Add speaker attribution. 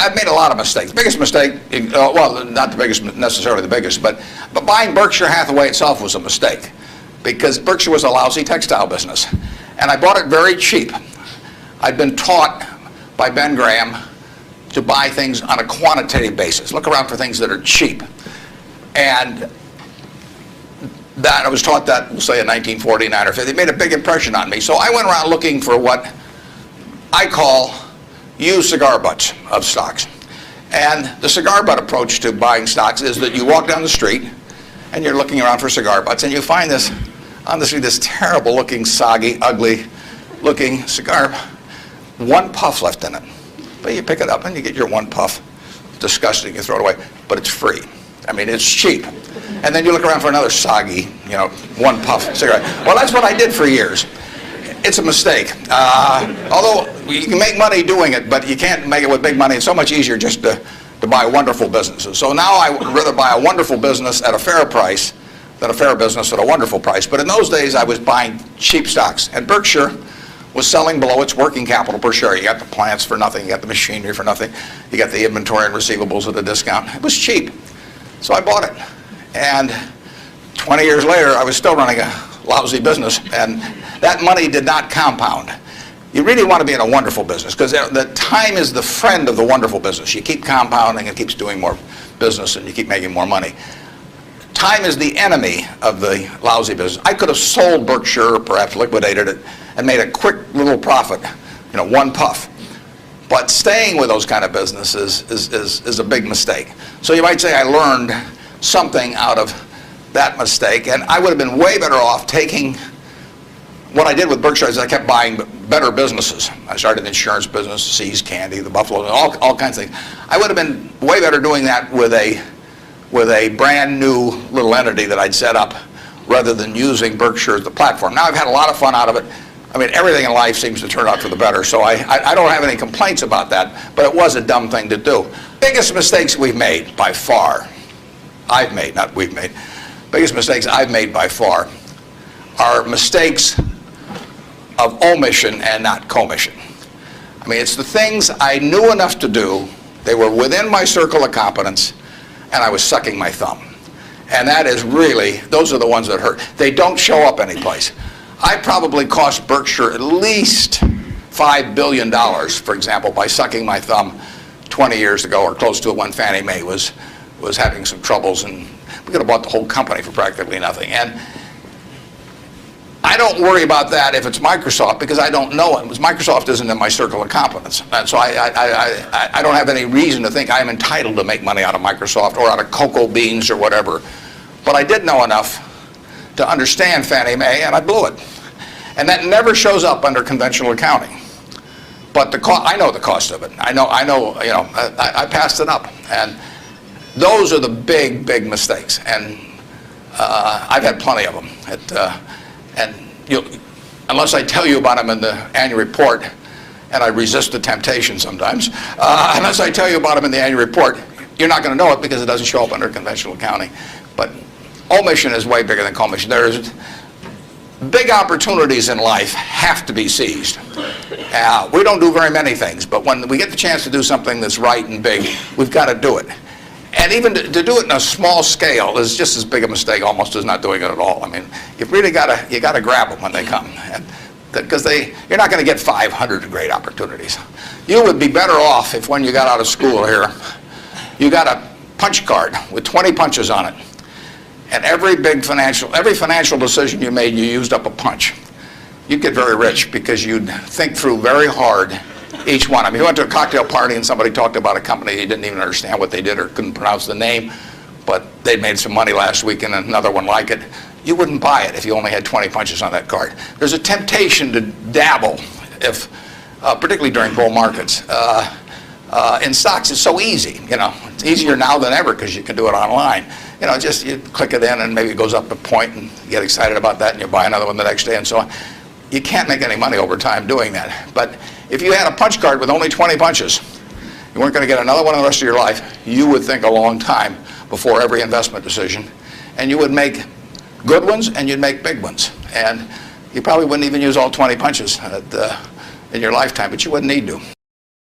Speaker 1: I've made a lot of mistakes. Biggest mistake, well, not the biggest, necessarily the biggest, but buying Berkshire Hathaway itself was a mistake because Berkshire was a lousy textile business. And I bought it very cheap. I'd been taught by Ben Graham to buy things on a quantitative basis. Look around for things that are cheap. And that I was taught that, we'll say in 1949 or 50. It made a big impression on me. So I went around looking for what I call used cigar butts of stocks. And the cigar butt approach to buying stocks is that you walk down the street and you're looking around for cigar butts and you find this, on the street, this terrible looking, soggy, ugly looking cigar, one puff left in it. But you pick it up and you get your one puff. It's disgusting, you throw it away, but it's free. I mean, it's cheap. And then you look around for another soggy, one puff cigarette. Well, that's what I did for years. It's a mistake. Although you can make money doing it, but you can't make it with big money. It's so much easier just to buy wonderful businesses. So now I would rather buy a wonderful business at a fair price than a fair business at a wonderful price. But in those days, I was buying cheap stocks. And Berkshire was selling below its working capital per share. You got the plants for nothing. You got the machinery for nothing. You got the inventory and receivables at a discount. It was cheap. So I bought it. And 20 years later, I was still running a lousy business. And that money did not compound. You really want to be in a wonderful business because the time is the friend of the wonderful business. You keep compounding, it keeps doing more business, and you keep making more money. Time is the enemy of the lousy business. I could have sold Berkshire, perhaps liquidated it, and made a quick little profit, one puff. But staying with those kind of businesses is a big mistake. So you might say I learned something out of that mistake, and I would have been way better off taking what I did with Berkshire is I kept buying better businesses. I started the insurance business, See's Candy, the Buffalo, all kinds of things. I would have been way better doing that with a brand new little entity that I'd set up rather than using Berkshire as the platform. Now I've had a lot of fun out of it. I mean, everything in life seems to turn out for the better, so I don't have any complaints about that, but it was a dumb thing to do. Biggest mistakes we've made by far, I've made, not we've made, biggest mistakes I've made by far are mistakes of omission and not commission. I mean, it's the things I knew enough to do, they were within my circle of competence, and I was sucking my thumb. And that is really, those are the ones that hurt. They don't show up anyplace. I probably cost Berkshire at least $5 billion, for example, by sucking my thumb 20 years ago or close to it when Fannie Mae was having some troubles, and we could have bought the whole company for practically nothing. And I don't worry about that if it's Microsoft because I don't know it. Microsoft isn't in my circle of competence. And so I don't have any reason to think I'm entitled to make money out of Microsoft or out of cocoa beans or whatever. But I did know enough to understand Fannie Mae, and I blew it. And that never shows up under conventional accounting. But I know the cost of it. I know. I passed it up. And those are the big, big mistakes. And I've had plenty of them. And unless I tell you about them in the annual report, and I resist the temptation sometimes, unless I tell you about them in the annual report, you're not going to know it because it doesn't show up under conventional accounting. But omission is way bigger than commission. There's big opportunities in life have to be seized. We don't do very many things, but when we get the chance to do something that's right and big, we've got to do it. And even to do it in a small scale is just as big a mistake almost as not doing it at all. I mean, you've really got to grab them when they come, because you're not going to get 500 great opportunities. You would be better off if when you got out of school here, you got a punch card with 20 punches on it, and every financial decision you made, you used up a punch. You'd get very rich because you'd think through very hard each one. I mean, you went to a cocktail party and somebody talked about a company, you didn't even understand what they did or couldn't pronounce the name, but they made some money last week and another one like it. You wouldn't buy it if you only had 20 punches on that card. There's a temptation to dabble, particularly during bull markets. In stocks, it's so easy. It's easier now than ever because you can do it online. Just you click it in and maybe it goes up a point and you get excited about that and you buy another one the next day and so on. You can't make any money over time doing that. But if you had a punch card with only 20 punches, you weren't going to get another one in the rest of your life, you would think a long time before every investment decision. And you would make good ones and you'd make big ones. And you probably wouldn't even use all 20 punches in your lifetime, but you wouldn't need to.